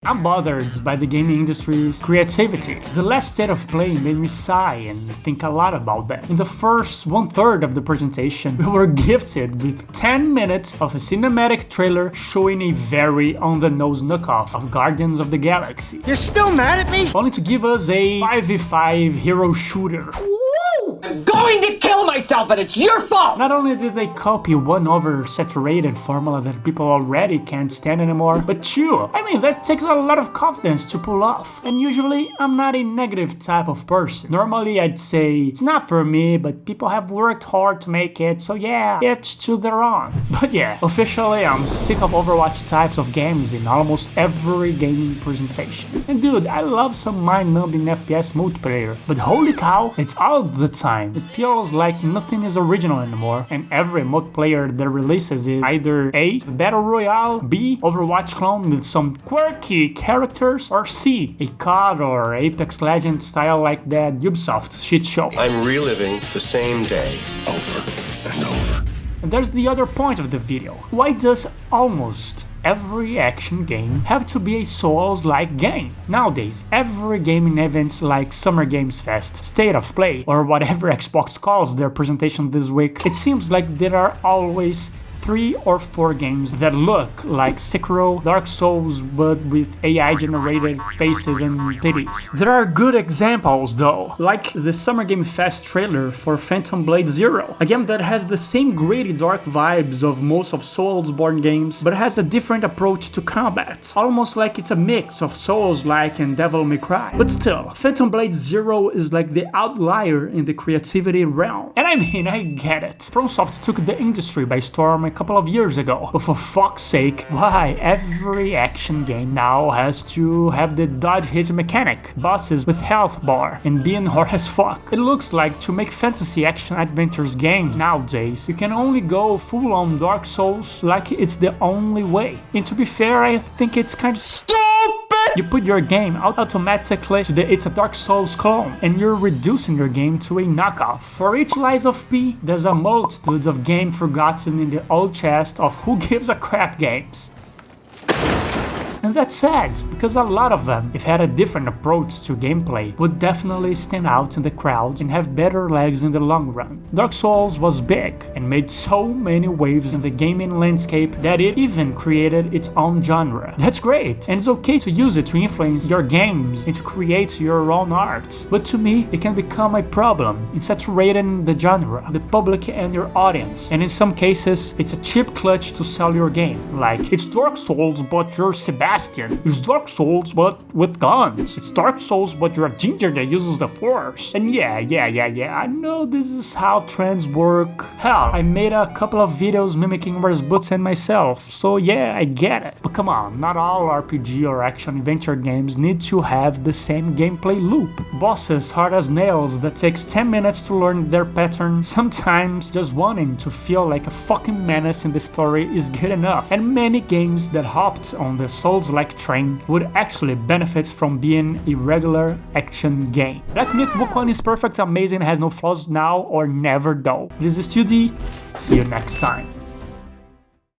I'm bothered by the gaming industry's creativity. The last state of play made me sigh and think a lot about that. In the first one-third of the presentation, we were gifted with 10 minutes of a cinematic trailer showing a very on-the-nose knockoff of Guardians of the Galaxy. You're still mad at me? Only to give us a 5v5 hero shooter. I'm going to kill myself and it's your fault! Not only did they copy one oversaturated formula that people already can't stand anymore, but two, that takes a lot of confidence to pull off. And usually, I'm not a negative type of person. Normally, I'd say, it's not for me, but people have worked hard to make it, so yeah, it's to their own. But yeah, officially, I'm sick of Overwatch types of games in almost every gaming presentation. And dude, I love some mind-numbing FPS multiplayer, but holy cow, it's all the time. It feels like nothing is original anymore, and every multiplayer that releases is either A, Battle Royale, B, Overwatch clone with some quirky characters, or C, a COD or Apex Legends style like that Ubisoft shit show. I'm reliving the same day over and over. And there's the other point of the video. Why does almost every action game have to be a Souls-like game? Nowadays, every gaming event like Summer Games Fest, State of Play, or whatever Xbox calls their presentation this week, it seems like there are always 3 or 4 games that look like Sekiro, Dark Souls, but with AI-generated faces and titties. There are good examples though, like the Summer Game Fest trailer for Phantom Blade Zero, a game that has the same gritty dark vibes of most of Souls-born games, but has a different approach to combat, almost like it's a mix of Souls-like and Devil May Cry. But still, Phantom Blade Zero is like the outlier in the creativity realm. And I get it. FromSoft took the industry by storm a couple of years ago, but for fuck's sake, why every action game now has to have the dodge hit mechanic, bosses with health bar, and being hard as fuck? It looks like to make fantasy action adventures games nowadays, you can only go full on Dark Souls like it's the only way. And to be fair, I think it's kind of stupid. You put your game automatically to the It's a Dark Souls clone, and you're reducing your game to a knockoff. For each Lies of P, there's a multitude of game forgotten in the old chest of who gives a crap games. And that's sad, because a lot of them, if had a different approach to gameplay, would definitely stand out in the crowd and have better legs in the long run. Dark Souls was big, and made so many waves in the gaming landscape that it even created its own genre. That's great, and it's okay to use it to influence your games and to create your own art. But to me, it can become a problem in saturating the genre, the public and your audience. And in some cases, it's a cheap clutch to sell your game. Like, it's Dark Souls, but you're Sebastian. It's Dark Souls, but with guns. It's Dark Souls, but you're a ginger that uses the Force. And yeah, I know this is how trends work. Hell, I made a couple of videos mimicking Rasputin myself, so yeah, I get it. But come on, not all RPG or action adventure games need to have the same gameplay loop. Bosses hard as nails that takes 10 minutes to learn their pattern, sometimes just wanting to feel like a fucking menace in the story is good enough. And many games that hopped on the Souls-like train would actually benefit from being a regular action game. Black Myth Book 1 is perfect, amazing, has no flaws now or never though. This is 2D, see you next time.